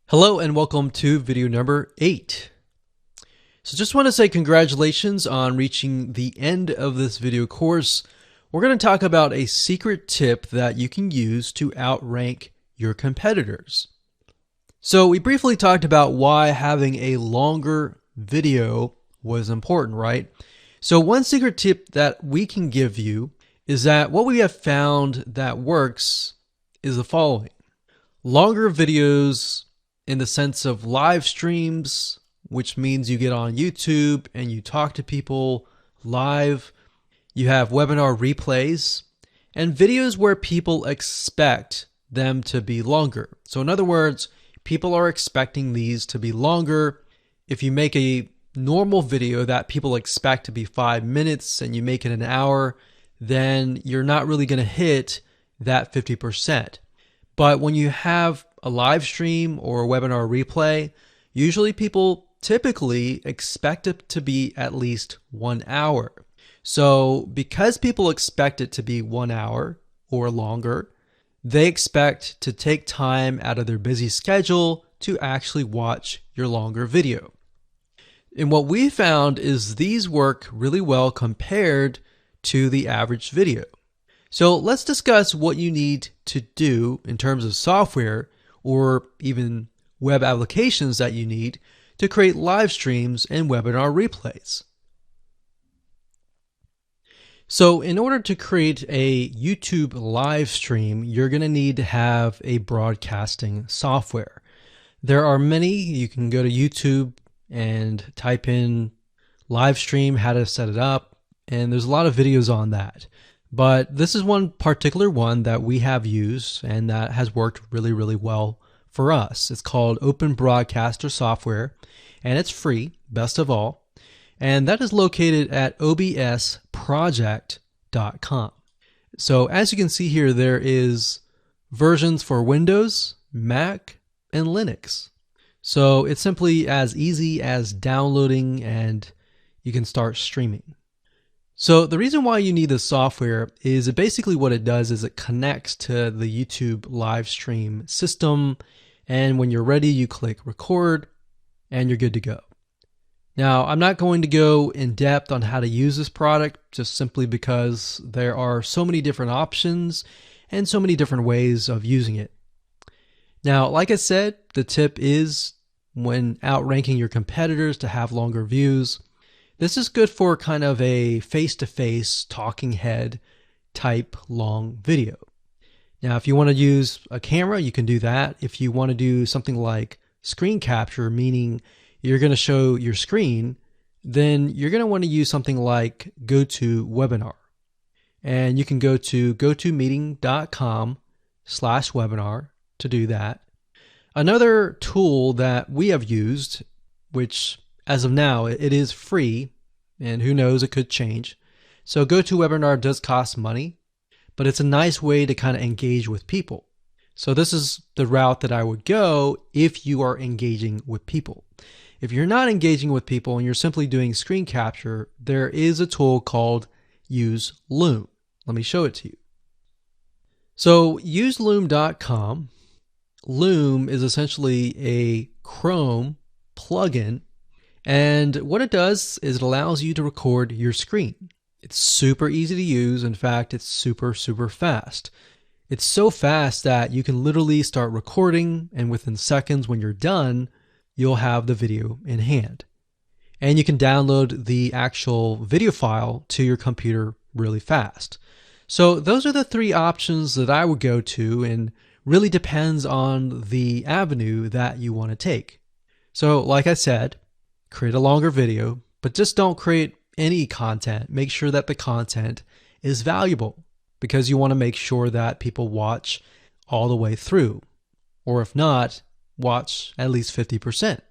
Hello and welcome to video number 8. So just want to say congratulations on reaching the end of this video course. We're going to talk about a secret tip that you can use to outrank your competitors. So we briefly talked about why having a longer video was important, right? So one secret tip that we can give you is that what we have found that works is the following. Longer videos in the sense of live streams, which means you get on YouTube and you talk to people live. You have webinar replays and videos where people expect them to be longer. So in other words, people are expecting these to be longer. If you make a normal video that people expect to be 5 minutes and you make it an hour, then you're not really going to hit that 50%. But when you have a live stream or a webinar replay, usually people typically expect it to be at least 1 hour. So because people expect it to be 1 hour or longer, they expect to take time out of their busy schedule to actually watch your longer video. And what we found is these work really well compared to the average video. So let's discuss what you need to do in terms of software or even web applications that you need to create live streams and webinar replays. So in order to create a YouTube live stream, you're going to need to have a broadcasting software. There are many. You can go to YouTube and type in live stream, how to set it up, and there's a lot of videos on that. But this is one particular one that we have used and that has worked really, really well for us. It's called Open Broadcaster Software, and it's free, best of all. And that is located at obsproject.com. So as you can see here, there is versions for Windows, Mac, and Linux. So it's simply as easy as downloading and you can start streaming. So the reason why you need this software is basically what it does is it connects to the YouTube live stream system, and when you're ready, you click record and you're good to go. Now, I'm not going to go in depth on how to use this product just simply because there are so many different options and so many different ways of using it. Now, like I said, the tip is when outranking your competitors to have longer views. This is good for kind of a face-to-face talking head type long video. Now, if you want to use a camera, you can do that. If you want to do something like screen capture, meaning you're going to show your screen, then you're going to want to use something like GoToWebinar. And you can go to gotomeeting.com/webinar to do that. Another tool that we have used, which as of now, it is free, and who knows, it could change. So GoToWebinar does cost money, but it's a nice way to kind of engage with people. So this is the route that I would go if you are engaging with people. If you're not engaging with people and you're simply doing screen capture, there is a tool called Use Loom. Let me show it to you. So useloom.com. Loom is essentially a Chrome plugin. And what it does is it allows you to record your screen. It's super easy to use. In fact, it's super, super fast. It's so fast that you can literally start recording, and within seconds when you're done, you'll have the video in hand. And you can download the actual video file to your computer really fast. So those are the 3 options that I would go to, and really depends on the avenue that you want to take. So like I said, create a longer video, but just don't create any content. Make sure that the content is valuable because you want to make sure that people watch all the way through. Or if not, watch at least 50%.